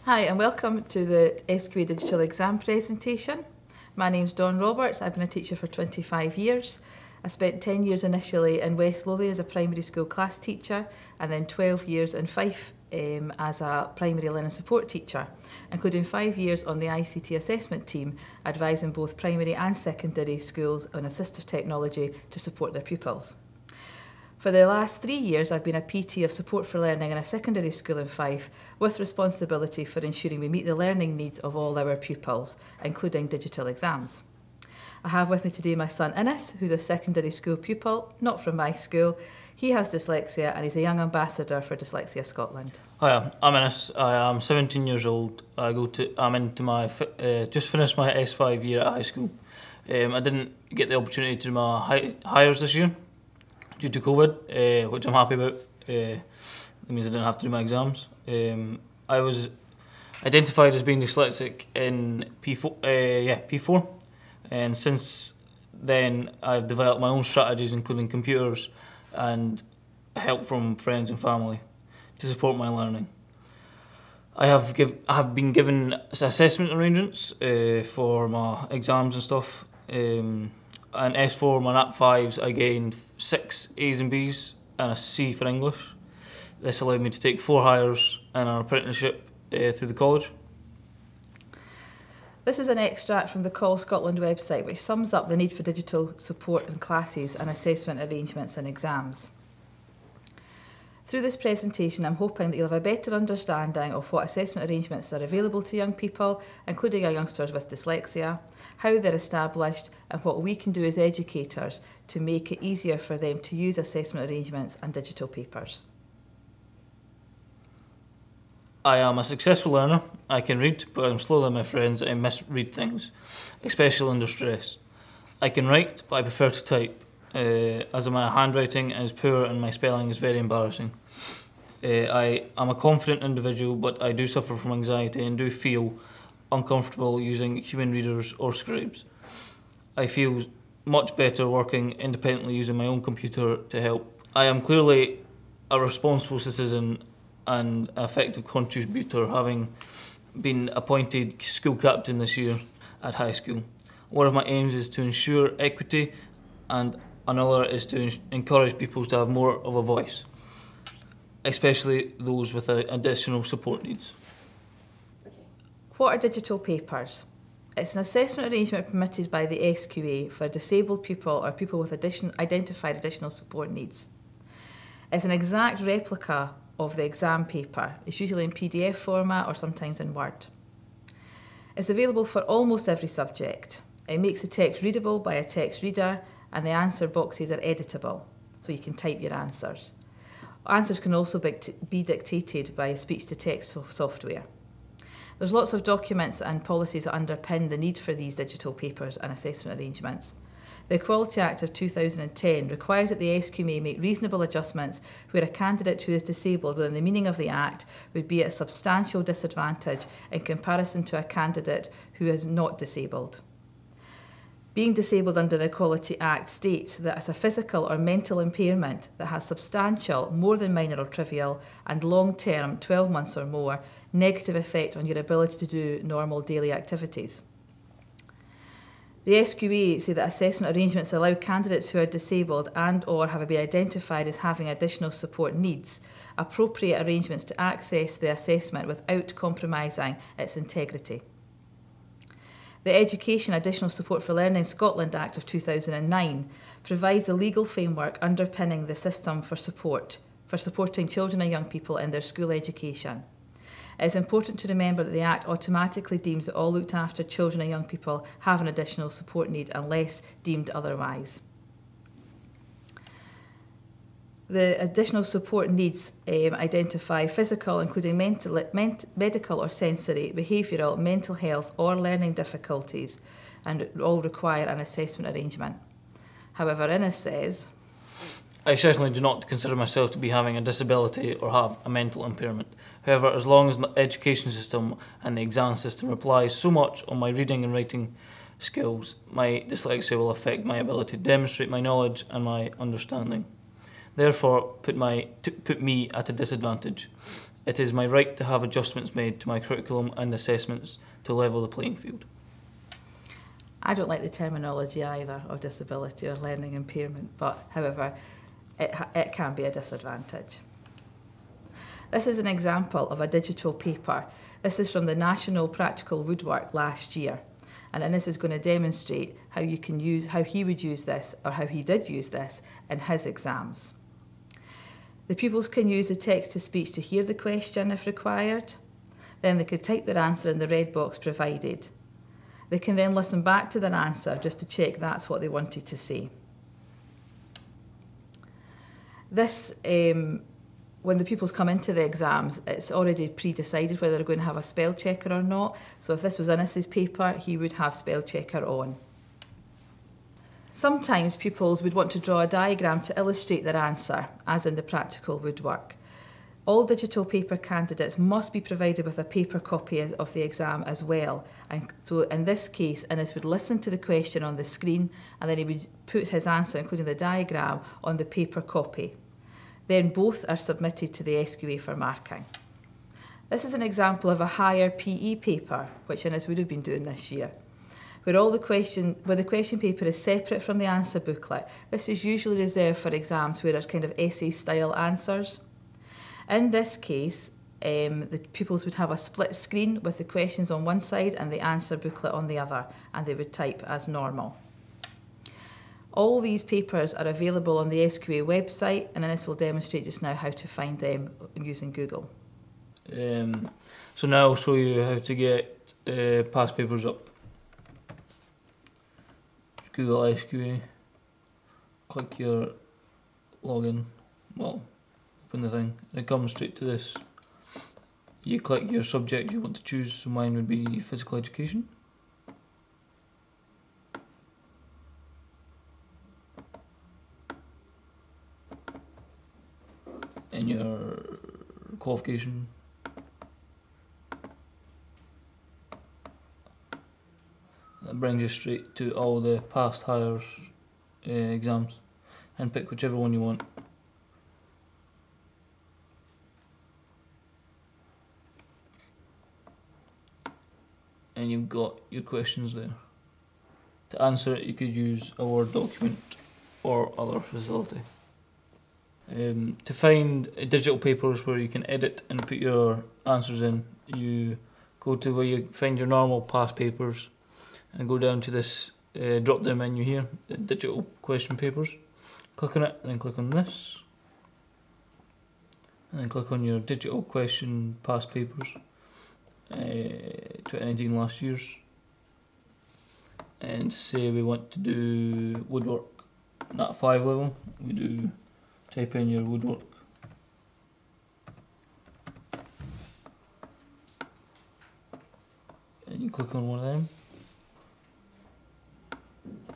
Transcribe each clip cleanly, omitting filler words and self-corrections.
Hi and welcome to the SQA Digital Exam presentation. My name's Dawn Roberts. I've been a teacher for 25 years. I spent 10 years initially in West Lothian as a primary school class teacher and then 12 years in Fife as a primary learning support teacher, including 5 years on the ICT assessment team, advising both primary and secondary schools on assistive technology to support their pupils. For the last 3 years, I've been a PT of Support for Learning in a secondary school in Fife, with responsibility for ensuring we meet the learning needs of all our pupils, including digital exams. I have with me today my son Innes, who's a secondary school pupil, not from my school. He has dyslexia and he's a young ambassador for Dyslexia Scotland. Hi, I'm Innes. I am 17 years old. Just finished my S5 year at high school. I didn't get the opportunity to do my hires this year due to COVID, which I'm happy about. It means I didn't have to do my exams. I was identified as being dyslexic in P4, and since then I've developed my own strategies, including computers and help from friends and family to support my learning. I have been given assessment arrangements for my exams and stuff. And S4, my NAT 5s, I gained 6 A's and B's and a C for English. This allowed me to take 4 hires and an apprenticeship through the college. This is an extract from the Call Scotland website which sums up the need for digital support in classes and assessment arrangements and exams. Through this presentation, I'm hoping that you'll have a better understanding of what assessment arrangements are available to young people, including our youngsters with dyslexia, how they're established, and what we can do as educators to make it easier for them to use assessment arrangements and digital papers. I am a successful learner. I can read, but I'm slower than my friends and I misread things, especially under stress. I can write, but I prefer to type, as my handwriting is poor and my spelling is very embarrassing. I am a confident individual, but I do suffer from anxiety and do feel uncomfortable using human readers or scribes. I feel much better working independently using my own computer to help. I am clearly a responsible citizen and an effective contributor, having been appointed school captain this year at high school. One of my aims is to ensure equity, and another is to encourage people to have more of a voice, especially those with additional support needs. What are digital papers? It's an assessment arrangement permitted by the SQA for a disabled pupil or people with identified additional support needs. It's an exact replica of the exam paper. It's usually in PDF format or sometimes in Word. It's available for almost every subject. It makes the text readable by a text reader, and the answer boxes are editable, so you can type your answers. Answers can also be dictated by speech-to-text software. There's lots of documents and policies that underpin the need for these digital papers and assessment arrangements. The Equality Act of 2010 requires that the SQA make reasonable adjustments where a candidate who is disabled within the meaning of the Act would be at a substantial disadvantage in comparison to a candidate who is not disabled. Being disabled under the Equality Act states that it's a physical or mental impairment that has substantial, more than minor or trivial, and long-term, 12 months or more, negative effect on your ability to do normal daily activities. The SQA say that assessment arrangements allow candidates who are disabled and or have been identified as having additional support needs appropriate arrangements to access the assessment without compromising its integrity. The Education Additional Support for Learning Scotland Act of 2009 provides the legal framework underpinning the system for supporting children and young people in their school education. It is important to remember that the Act automatically deems that all looked after children and young people have an additional support need unless deemed otherwise. The additional support needs identify physical, including medical or sensory, behavioural, mental health or learning difficulties, and all require an assessment arrangement. However, Innes says, I certainly do not consider myself to be having a disability or have a mental impairment. However, as long as my education system and the exam system relies so much on my reading and writing skills, my dyslexia will affect my ability to demonstrate my knowledge and my understanding. Therefore, put me at a disadvantage. It is my right to have adjustments made to my curriculum and assessments to level the playing field. I don't like the terminology either of disability or learning impairment, but however, it can be a disadvantage. This is an example of a digital paper. This is from the National Practical Woodwork last year. And Innes is going to demonstrate how he would use this, or how he did use this in his exams. The pupils can use the text-to-speech to hear the question if required. Then they could type their answer in the red box provided. They can then listen back to their answer just to check that's what they wanted to say. This, when the pupils come into the exams, it's already pre-decided whether they're going to have a spell checker or not. So if this was Innes's paper, he would have spell checker on. Sometimes pupils would want to draw a diagram to illustrate their answer, as in the practical woodwork. All digital paper candidates must be provided with a paper copy of the exam as well. And so in this case, Innes would listen to the question on the screen, and then he would put his answer, including the diagram, on the paper copy. Then both are submitted to the SQA for marking. This is an example of a higher PE paper, which Innes would have been doing this year, where the question paper is separate from the answer booklet. This is usually reserved for exams where there's kind of essay-style answers. In this case, the pupils would have a split screen with the questions on one side and the answer booklet on the other, and they would type as normal. All these papers are available on the SQA website, and Innes will demonstrate just now how to find them using Google. So now I'll show you how to get past papers up. Just Google SQA, click your login, well, open the thing, and it comes straight to this. You click your subject you want to choose, so mine would be physical education. And your qualification. That brings you straight to all the past hires exams, and pick whichever one you want. And you've got your questions there. To answer it, you could use a Word document or other facility. To find digital papers where you can edit and put your answers in, you go to where you find your normal past papers and go down to this drop down menu here, digital question papers. Click on it, and then click on this, and then click on your digital question past papers, 2019 last year's, and say we want to do woodwork, not 5 level, we do type in your woodwork. And you click on one of them.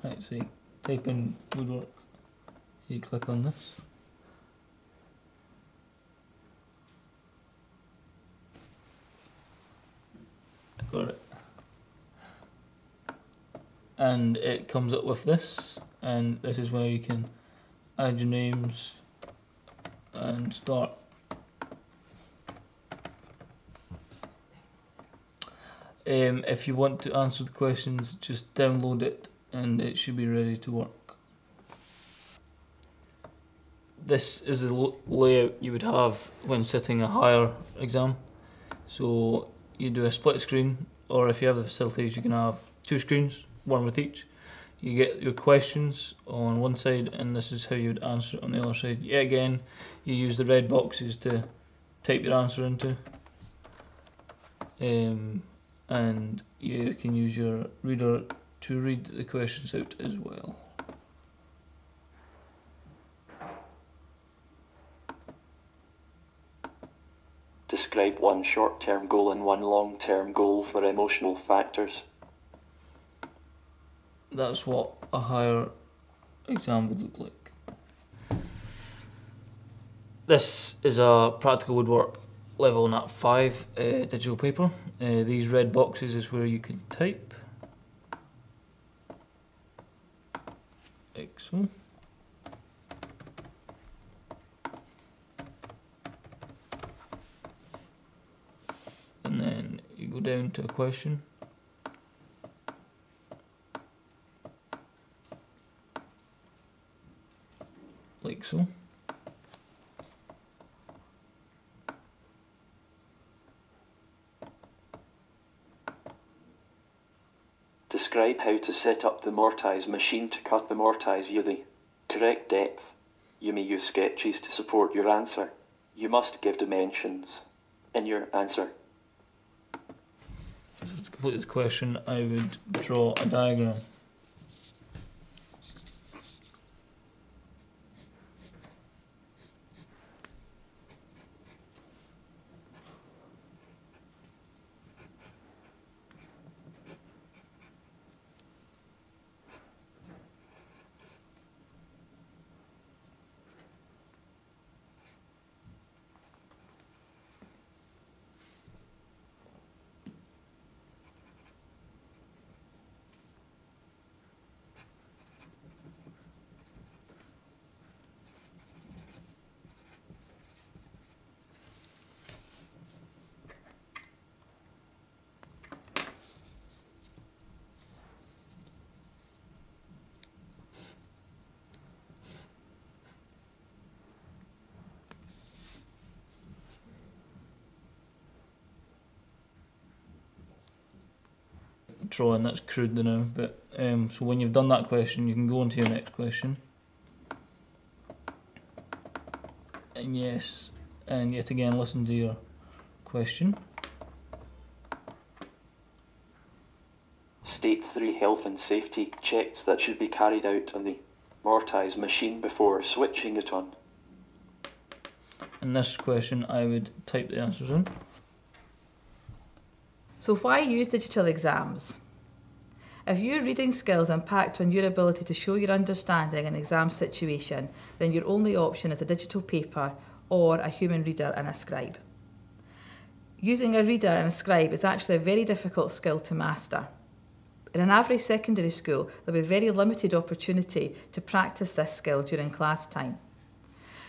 Right, so you type in woodwork, you click on this. Got it. And it comes up with this, and this is where you can add your names and start. If you want to answer the questions, just download it and it should be ready to work. This is the layout you would have when sitting a higher exam. So you do a split screen, or if you have the facilities you can have 2 screens, one with each. You get your questions on one side, and this is how you would answer it on the other side. Yet again, you use the red boxes to type your answer into, and you can use your reader to read the questions out as well. Describe one short-term goal and one long-term goal for emotional factors. That's what a higher exam would look like. This is a practical woodwork level nat 5 digital paper. These red boxes is where you can type. Like so. down to a question. Like so. Describe how to set up the mortise machine to cut the mortise yearly. Correct depth. You may use sketches to support your answer. You must give dimensions in your answer. So to complete this question, I would draw a diagram. Drawing that's crude now, but so when you've done that question, you can go on to your next question. And yes, and yet again listen to your question. State 3 health and safety checks that should be carried out on the mortise machine before switching it on. In this question, I would type the answers in. So why use digital exams? If your reading skills impact on your ability to show your understanding in an exam situation, then your only option is a digital paper or a human reader and a scribe. Using a reader and a scribe is actually a very difficult skill to master. In an average secondary school, there will be very limited opportunity to practice this skill during class time.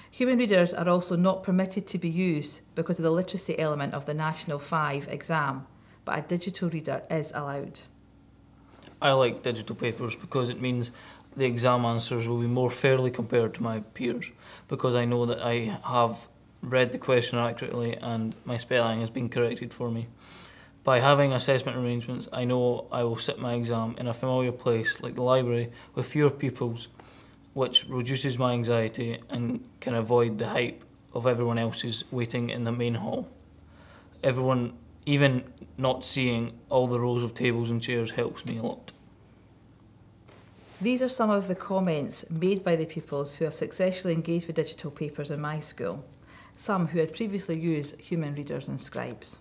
Human readers are also not permitted to be used because of the literacy element of the National 5 exam, but a digital reader is allowed. I like digital papers because it means the exam answers will be more fairly compared to my peers, because I know that I have read the question accurately and my spelling has been corrected for me. By having assessment arrangements, I know I will sit my exam in a familiar place like the library with fewer pupils, which reduces my anxiety and can avoid the hype of everyone else's waiting in the main hall. Everyone, even not seeing all the rows of tables and chairs, helps me a lot. These are some of the comments made by the pupils who have successfully engaged with digital papers in my school, some who had previously used human readers and scribes.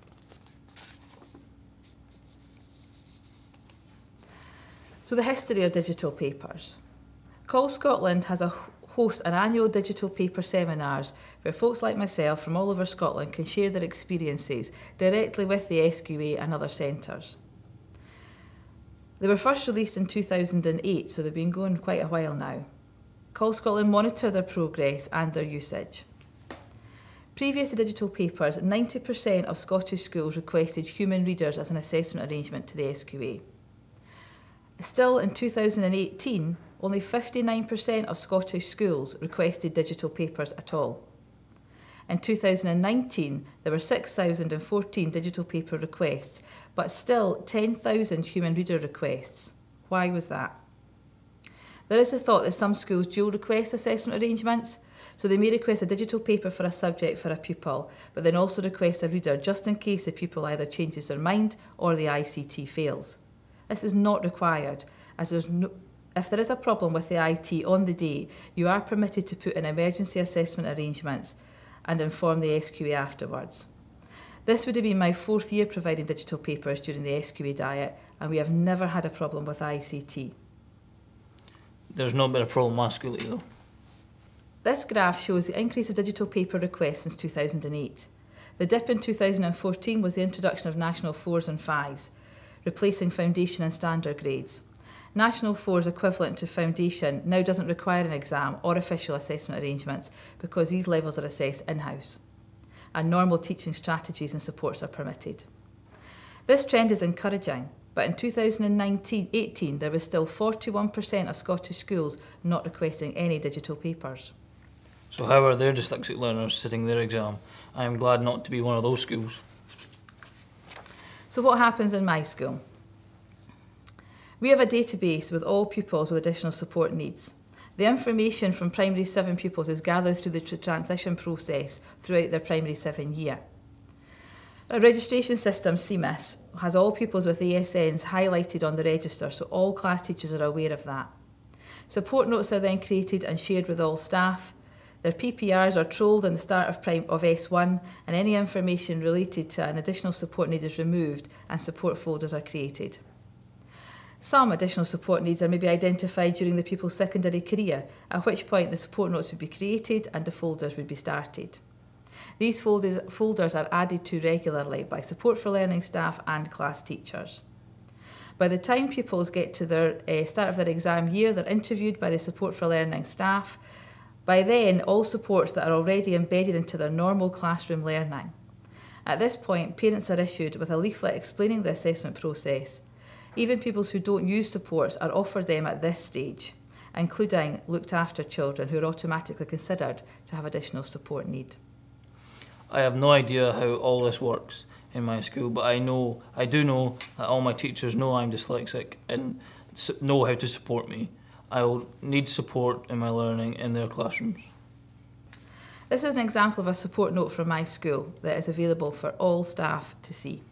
So the history of digital papers. Call Scotland has hosts an annual digital paper seminars where folks like myself from all over Scotland can share their experiences directly with the SQA and other centres. They were first released in 2008, so they've been going quite a while now. Call Scotland monitor their progress and their usage. Previous to digital papers, 90% of Scottish schools requested human readers as an assessment arrangement to the SQA. Still in 2018, only 59% of Scottish schools requested digital papers at all. In 2019, there were 6,014 digital paper requests, but still 10,000 human reader requests. Why was that? There is a thought that some schools dual request assessment arrangements, so they may request a digital paper for a subject for a pupil, but then also request a reader just in case the pupil either changes their mind or the ICT fails. This is not required, as if there is a problem with the IT on the day, you are permitted to put in emergency assessment arrangements and inform the SQA afterwards. This would have been my 4th year providing digital papers during the SQA diet, and we have never had a problem with ICT. There's not been a problem in my school either. This graph shows the increase of digital paper requests since 2008. The dip in 2014 was the introduction of National 4s and 5s, replacing foundation and standard grades. National 4s equivalent to foundation now doesn't require an exam or official assessment arrangements because these levels are assessed in-house, and normal teaching strategies and supports are permitted. This trend is encouraging, but in 2018 there was still 41% of Scottish schools not requesting any digital papers. So how are their dyslexic learners sitting their exam? I am glad not to be one of those schools. So what happens in my school? We have a database with all pupils with additional support needs. The information from primary 7 pupils is gathered through the transition process throughout their primary 7 year. A registration system, CMIS, has all pupils with ASNs highlighted on the register, so all class teachers are aware of that. Support notes are then created and shared with all staff. Their PPRs are trolled in the start of S1, and any information related to an additional support need is removed and support folders are created. Some additional support needs are maybe identified during the pupil's secondary career, at which point the support notes would be created and the folders would be started. These folders are added to regularly by Support for Learning staff and class teachers. By the time pupils get to their start of their exam year, they're interviewed by the Support for Learning staff. By then, all supports that are already embedded into their normal classroom learning. At this point, parents are issued with a leaflet explaining the assessment process. Even pupils who don't use supports are offered them at this stage, including looked after children who are automatically considered to have additional support need. I have no idea how all this works in my school, but I do know that all my teachers know I'm dyslexic and know how to support me. I will need support in my learning in their classrooms. This is an example of a support note from my school that is available for all staff to see.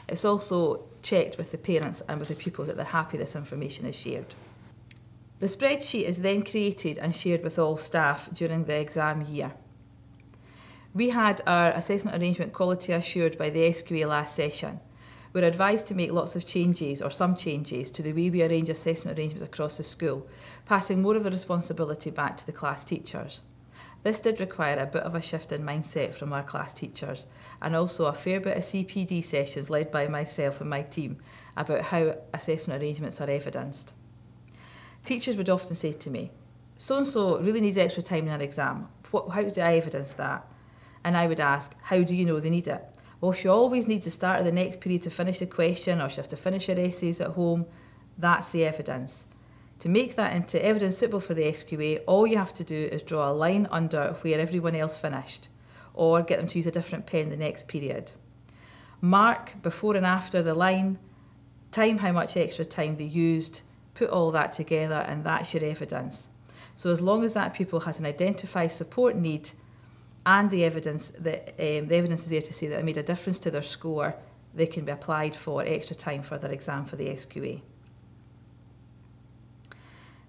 It's also checked with the parents and with the pupils that they're happy this information is shared. The spreadsheet is then created and shared with all staff during the exam year. We had our assessment arrangement quality assured by the SQA last session. We're advised to make lots of changes, or some changes, to the way we arrange assessment arrangements across the school, passing more of the responsibility back to the class teachers. This did require a bit of a shift in mindset from our class teachers, and also a fair bit of CPD sessions led by myself and my team about how assessment arrangements are evidenced. Teachers would often say to me, "So-and-so really needs extra time in an exam. How do I evidence that?" And I would ask, "How do you know they need it?" "Well, she always needs the start of the next period to finish the question, or she has to finish her essays at home." That's the evidence. To make that into evidence suitable for the SQA, all you have to do is draw a line under where everyone else finished, or get them to use a different pen the next period. Mark before and after the line, time how much extra time they used, put all that together, and that's your evidence. So as long as that pupil has an identified support need and the evidence is there to say that it made a difference to their score, they can be applied for extra time for their exam for the SQA.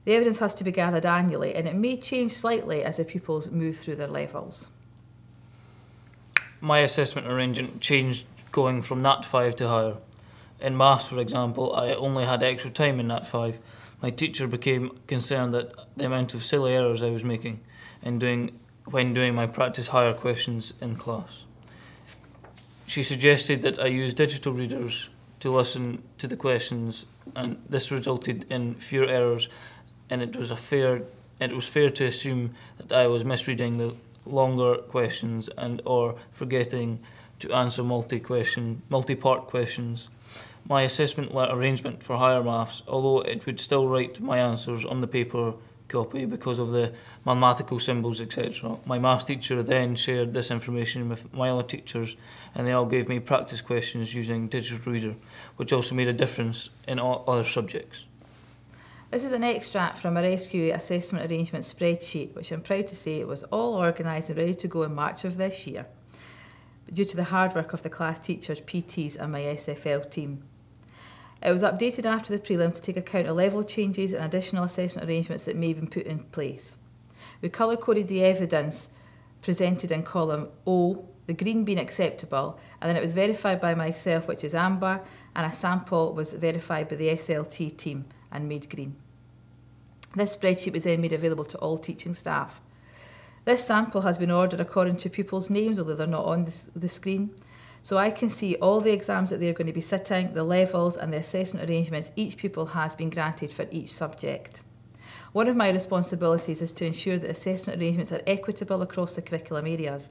The evidence has to be gathered annually, and it may change slightly as the pupils move through their levels. My assessment arrangement changed going from Nat 5 to higher. In maths, for example, I only had extra time in Nat 5. My teacher became concerned that the amount of silly errors I was making when doing my practice higher questions in class. She suggested that I use digital readers to listen to the questions, and this resulted in fewer errors, and it was fair to assume that I was misreading the longer questions or forgetting to answer multi-part questions. My assessment arrangement for higher maths, although it would still write my answers on the paper copy because of the mathematical symbols, etc. My maths teacher then shared this information with my other teachers, and they all gave me practice questions using digital reader, which also made a difference in all other subjects. This is an extract from our SQA assessment arrangement spreadsheet, which I'm proud to say was all organised and ready to go in March of this year, due to the hard work of the class teachers, PTs and my SFL team. It was updated after the prelim to take account of level changes and additional assessment arrangements that may have been put in place. We colour-coded the evidence presented in column O, the green being acceptable, and then it was verified by myself, which is amber, and a sample was verified by the SLT team and made green. This spreadsheet was then made available to all teaching staff. This sample has been ordered according to pupils' names, although they're not on the screen. So I can see all the exams that they're going to be sitting, the levels and the assessment arrangements each pupil has been granted for each subject. One of my responsibilities is to ensure that assessment arrangements are equitable across the curriculum areas.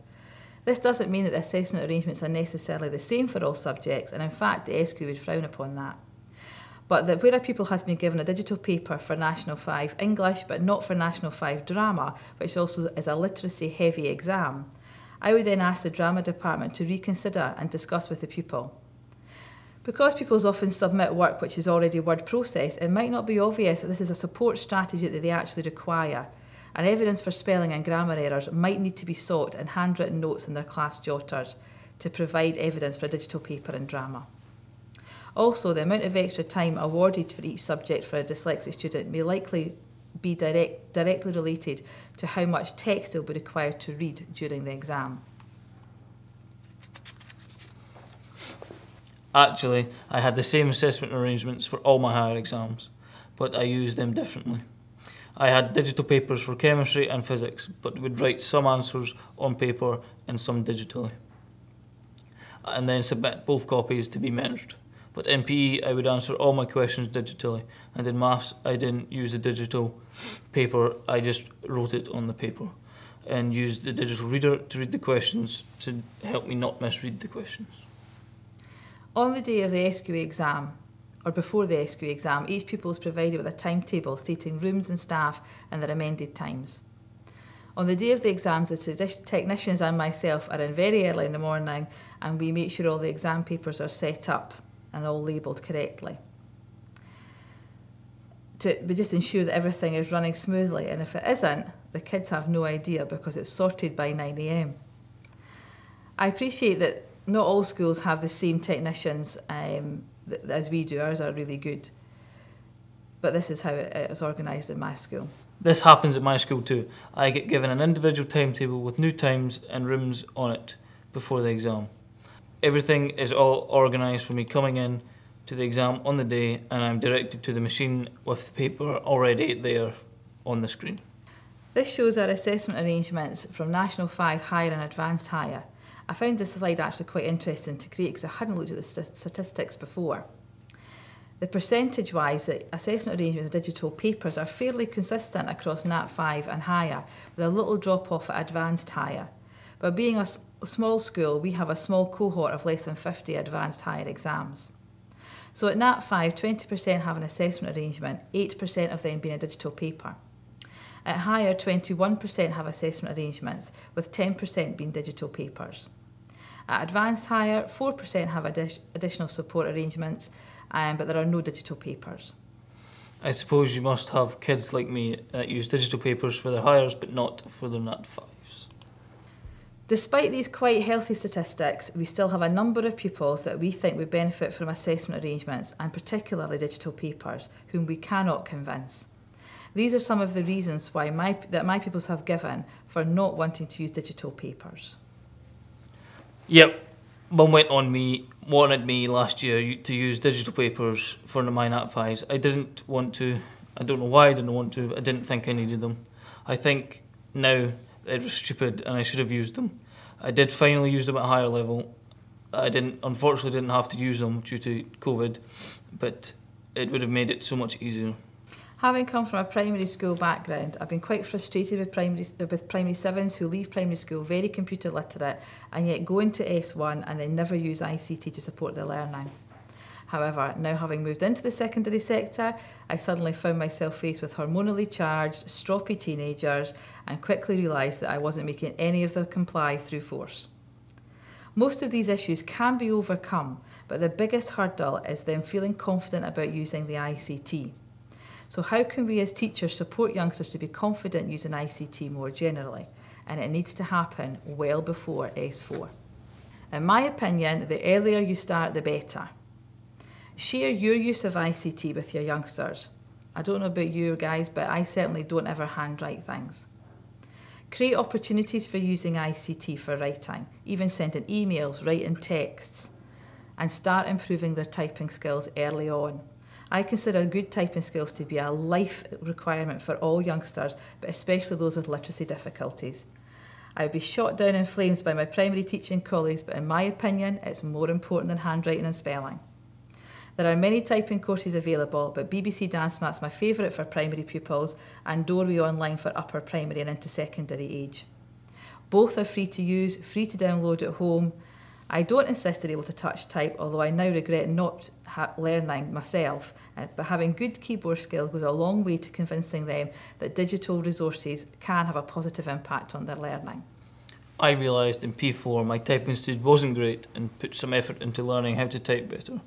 This doesn't mean that the assessment arrangements are necessarily the same for all subjects, and in fact the SQ would frown upon that. But that where a pupil has been given a digital paper for National 5 English but not for National 5 Drama, which also is a literacy heavy exam, I would then ask the drama department to reconsider and discuss with the pupil. Because pupils often submit work which is already word processed, it might not be obvious that this is a support strategy that they actually require, and evidence for spelling and grammar errors might need to be sought in handwritten notes in their class jotters to provide evidence for a digital paper in drama. Also, the amount of extra time awarded for each subject for a dyslexic student may likely be directly related to how much text they'll be required to read during the exam. Actually, I had the same assessment arrangements for all my higher exams, but I used them differently. I had digital papers for chemistry and physics, but would write some answers on paper and some digitally, and then submit both copies to be merged. But in PE, I would answer all my questions digitally, and in maths, I didn't use the digital paper, I just wrote it on the paper, and used the digital reader to read the questions to help me not misread the questions. On the day of the SQA exam, or before the SQA exam, each pupil is provided with a timetable stating rooms and staff and their amended times. On the day of the exams, the technicians and myself are in very early in the morning, and we make sure all the exam papers are set up and all labelled correctly. We just ensure that everything is running smoothly, and if it isn't, the kids have no idea because it's sorted by 9 AM. I appreciate that not all schools have the same technicians as we do. Ours are really good. But this is how it's organised in my school. This happens at my school too. I get given an individual timetable with new times and rooms on it before the exam. Everything is all organised for me coming in to the exam on the day, and I'm directed to the machine with the paper already there on the screen. This shows our assessment arrangements from National 5 Higher and Advanced Higher. I found this slide actually quite interesting to create because I hadn't looked at the statistics before. The percentage-wise, the assessment arrangements of digital papers are fairly consistent across Nat 5 and Higher, with a little drop-off at Advanced Higher. But being a small school, we have a small cohort of less than 50 Advanced Higher exams. So at Nat 5, 20% have an assessment arrangement, 8% of them being a digital paper. At Higher, 21% have assessment arrangements, with 10% being digital papers. At Advanced Higher, 4% have additional support arrangements, but there are no digital papers. I suppose you must have kids like me that use digital papers for their hires, but not for their Nat 5s. Despite these quite healthy statistics, we still have a number of pupils that we think would benefit from assessment arrangements, and particularly digital papers, whom we cannot convince. These are some of the reasons why my pupils have given for not wanting to use digital papers. Yep, Mum wanted me last year to use digital papers for my Nat 5s. I didn't want to. I don't know why I didn't want to. I didn't think I needed them. I think now it was stupid and I should have used them. I did finally use them at a higher level. I unfortunately didn't have to use them due to COVID, but it would have made it so much easier. Having come from a primary school background, I've been quite frustrated with primary 7s who leave primary school very computer literate and yet go into S1 and then never use ICT to support their learning. However, now having moved into the secondary sector, I suddenly found myself faced with hormonally charged, stroppy teenagers and quickly realised that I wasn't making any of them comply through force. Most of these issues can be overcome, but the biggest hurdle is them feeling confident about using the ICT. So how can we as teachers support youngsters to be confident using ICT more generally? And it needs to happen well before S4. In my opinion, the earlier you start, the better. Share your use of ICT with your youngsters. I don't know about you guys, but I certainly don't ever handwrite things. Create opportunities for using ICT for writing, even sending emails, writing texts, and start improving their typing skills early on. I consider good typing skills to be a life requirement for all youngsters, but especially those with literacy difficulties. I would be shot down in flames by my primary teaching colleagues, but in my opinion, it's more important than handwriting and spelling. There are many typing courses available, but BBC Dance Mat's my favourite for primary pupils and Doorway Online for upper primary and into secondary age. Both are free to use, free to download at home. I don't insist they're able to touch type, although I now regret not learning myself, but having good keyboard skill goes a long way to convincing them that digital resources can have a positive impact on their learning. I realised in P4 my typing speed wasn't great and put some effort into learning how to type better.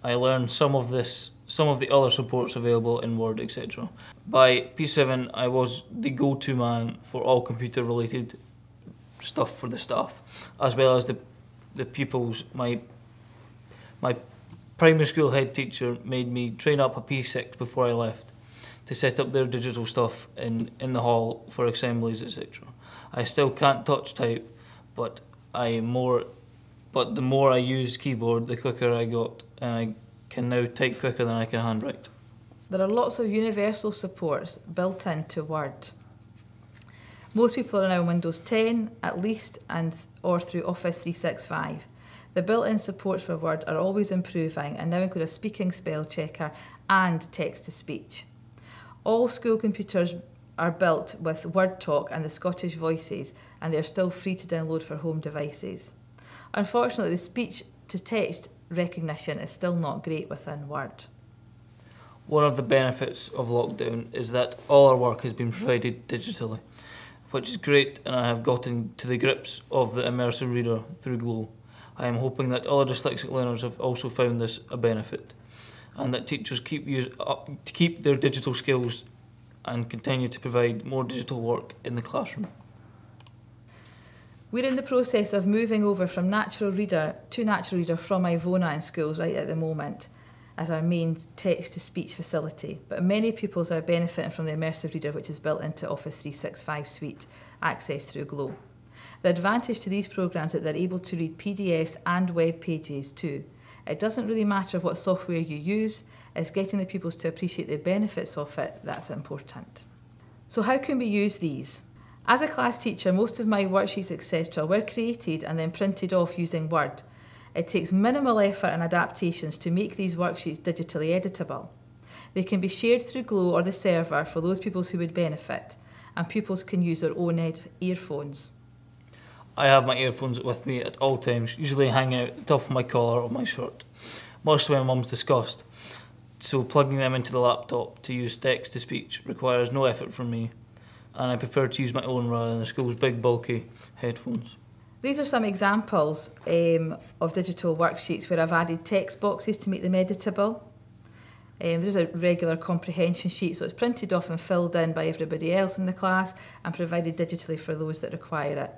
I learned some of the other supports available in Word, etc. By P7 I was the go-to man for all computer related stuff for the staff, as well as the pupils. My primary school head teacher made me train up a P6 before I left to set up their digital stuff in the hall for assemblies, etc. I still can't touch type, but the more I used keyboard, the quicker I got, and I can now type quicker than I can handwrite. There are lots of universal supports built into Word. Most people are now on Windows 10 at least, or through Office 365. The built-in supports for Word are always improving and now include a speaking spell checker and text-to-speech. All school computers are built with WordTalk and the Scottish Voices, and they are still free to download for home devices. Unfortunately, the speech-to-text recognition is still not great within Word. One of the benefits of lockdown is that all our work has been provided digitally, which is great, and I have gotten to the grips of the immersive reader through Glow. I am hoping that other dyslexic learners have also found this a benefit, and that teachers keep their digital skills and continue to provide more digital work in the classroom. We're in the process of moving over from Natural Reader to Natural Reader from Ivona in schools right at the moment as our main text-to-speech facility, but many pupils are benefiting from the immersive reader, which is built into Office 365 suite, accessed through Glow. The advantage to these programs is that they're able to read PDFs and web pages too. It doesn't really matter what software you use, it's getting the pupils to appreciate the benefits of it that's important. So how can we use these? As a class teacher, most of my worksheets, etc. were created and then printed off using Word. It takes minimal effort and adaptations to make these worksheets digitally editable. They can be shared through Glow or the server for those pupils who would benefit, and pupils can use their own earphones. I have my earphones with me at all times, usually hanging out at the top of my collar of my shirt, much to my mum's disgust. So plugging them into the laptop to use text-to-speech requires no effort from me, and I prefer to use my own rather than the school's big bulky headphones. These are some examples of digital worksheets where I've added text boxes to make them editable. There's a regular comprehension sheet, so it's printed off and filled in by everybody else in the class and provided digitally for those that require it.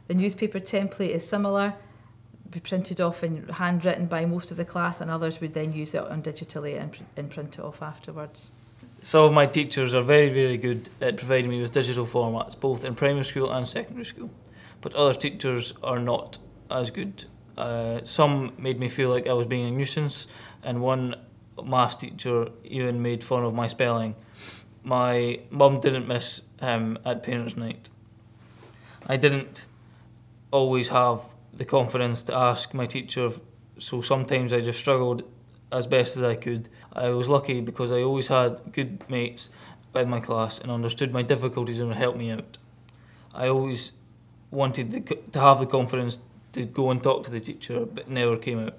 The newspaper template is similar, be printed off and handwritten by most of the class, and others would then use it on digitally and print it off afterwards. Some of my teachers are very, very good at providing me with digital formats, both in primary school and secondary school. But other teachers are not as good. Some made me feel like I was being a nuisance, and one maths teacher even made fun of my spelling. My mum didn't miss him at parents' night. I didn't always have the confidence to ask my teacher, so sometimes I just struggled as best as I could. I was lucky because I always had good mates in my class and understood my difficulties and would help me out. I always wanted to have the confidence to go and talk to the teacher, but never came out.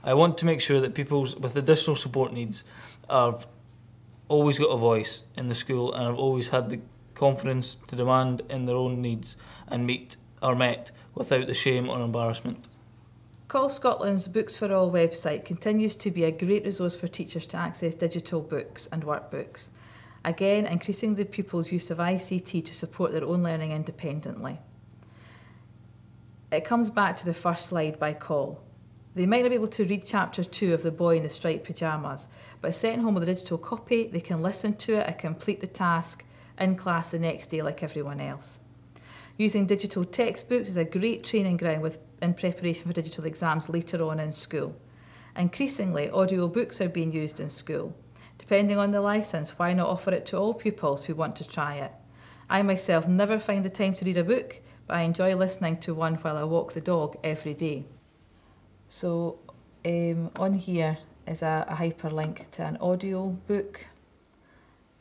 I want to make sure that people with additional support needs have always got a voice in the school and have always had the confidence to demand in their own needs and are met without the shame or embarrassment. Call Scotland's Books for All website continues to be a great resource for teachers to access digital books and workbooks. Again, increasing the pupils' use of ICT to support their own learning independently. It comes back to the first slide by Call. They might not be able to read chapter 2 of The Boy in the Striped Pyjamas, but sent home with a digital copy, they can listen to it and complete the task in class the next day like everyone else. Using digital textbooks is a great training ground in preparation for digital exams later on in school. Increasingly, audiobooks are being used in school. Depending on the licence, why not offer it to all pupils who want to try it? I myself never find the time to read a book, but I enjoy listening to one while I walk the dog every day. So on here is a hyperlink to an audio book.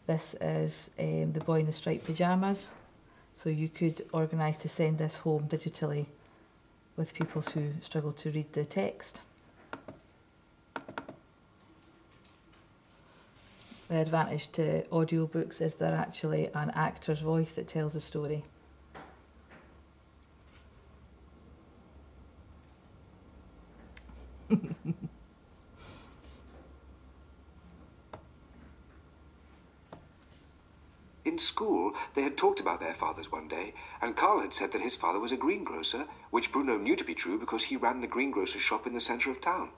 This is The Boy in the Striped Pyjamas. So you could organise to send this home digitally with pupils who struggle to read the text. The advantage to audiobooks is they're actually an actor's voice that tells a story. In school, they had talked about their fathers one day, and Carl had said that his father was a greengrocer, which Bruno knew to be true because he ran the greengrocer's shop in the centre of town.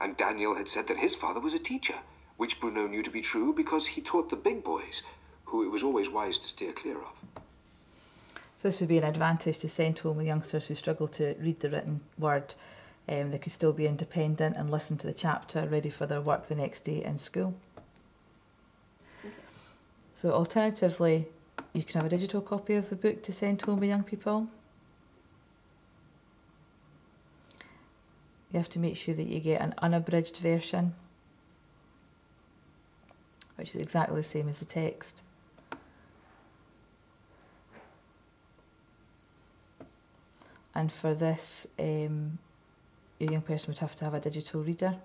And Daniel had said that his father was a teacher, which Bruno knew to be true because he taught the big boys, who it was always wise to steer clear of. So this would be an advantage to send home with youngsters who struggle to read the written word. They could still be independent and listen to the chapter, ready for their work the next day in school. So alternatively, you can have a digital copy of the book to send home with young people. You have to make sure that you get an unabridged version, which is exactly the same as the text. And for this, your young person would have to have a digital reader.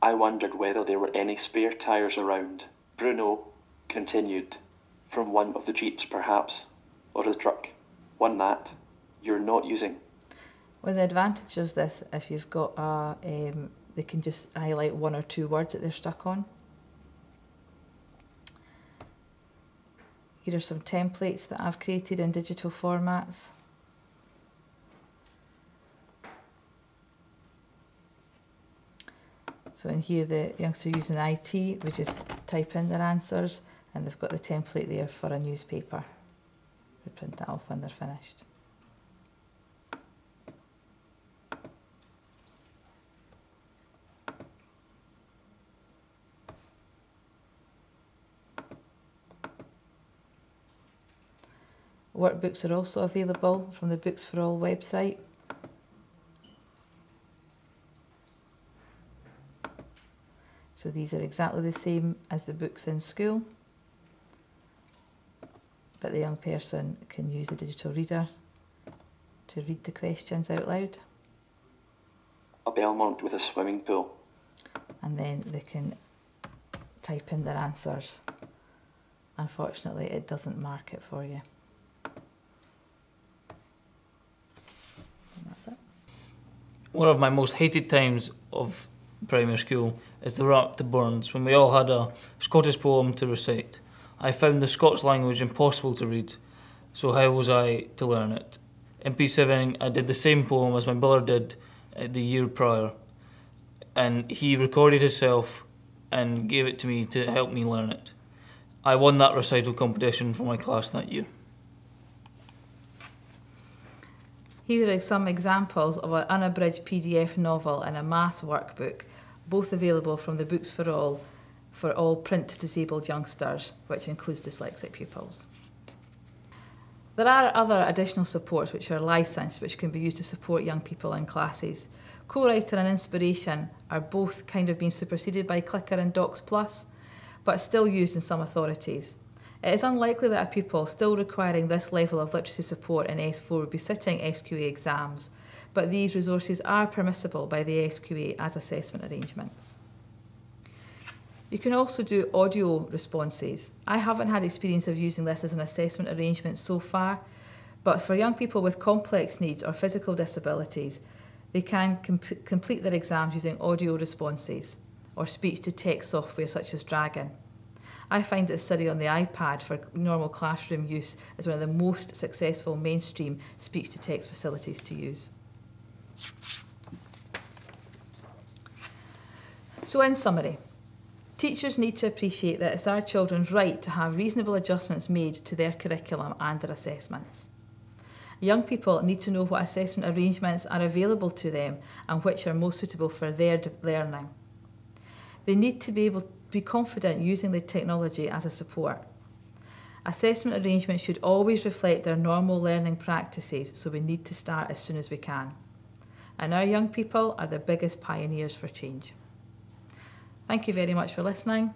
I wondered whether there were any spare tyres around. Bruno continued, from one of the jeeps perhaps, or a truck. One that you're not using. Well, the advantage of this, if you've got a, they can just highlight one or two words that they're stuck on. Here are some templates that I've created in digital formats. So in here, the youngster using IT would just type in their answers, and they've got the template there for a newspaper. We print that off when they're finished. Workbooks are also available from the Books for All website. So these are exactly the same as the books in school, but the young person can use a digital reader to read the questions out loud. A Belmont with a swimming pool. And then they can type in their answers. Unfortunately, it doesn't mark it for you. And that's it. One of my most hated times of primary school is the run up to Burns, when we all had a Scottish poem to recite. I found the Scots language impossible to read, so how was I to learn it? In P7 I did the same poem as my brother did the year prior, and he recorded himself and gave it to me to help me learn it. I won that recital competition for my class that year. Here are some examples of an unabridged PDF novel and a maths workbook, both available from the Books for all print-disabled youngsters, which includes dyslexic pupils. There are other additional supports which are licensed, which can be used to support young people in classes. Co-writer and Inspiration are both kind of being superseded by Clicker and Docs Plus, but still used in some authorities. It is unlikely that a pupil still requiring this level of literacy support in S4 would be sitting SQA exams, but these resources are permissible by the SQA as assessment arrangements. You can also do audio responses. I haven't had experience of using this as an assessment arrangement so far, but for young people with complex needs or physical disabilities, they can complete their exams using audio responses or speech-to-text software such as Dragon. I find that Siri on the iPad for normal classroom use is one of the most successful mainstream speech-to-text facilities to use. So in summary, teachers need to appreciate that it's our children's right to have reasonable adjustments made to their curriculum and their assessments. Young people need to know what assessment arrangements are available to them and which are most suitable for their learning. They need to be able to be confident using the technology as a support. Assessment arrangements should always reflect their normal learning practices, so we need to start as soon as we can. And our young people are the biggest pioneers for change. Thank you very much for listening.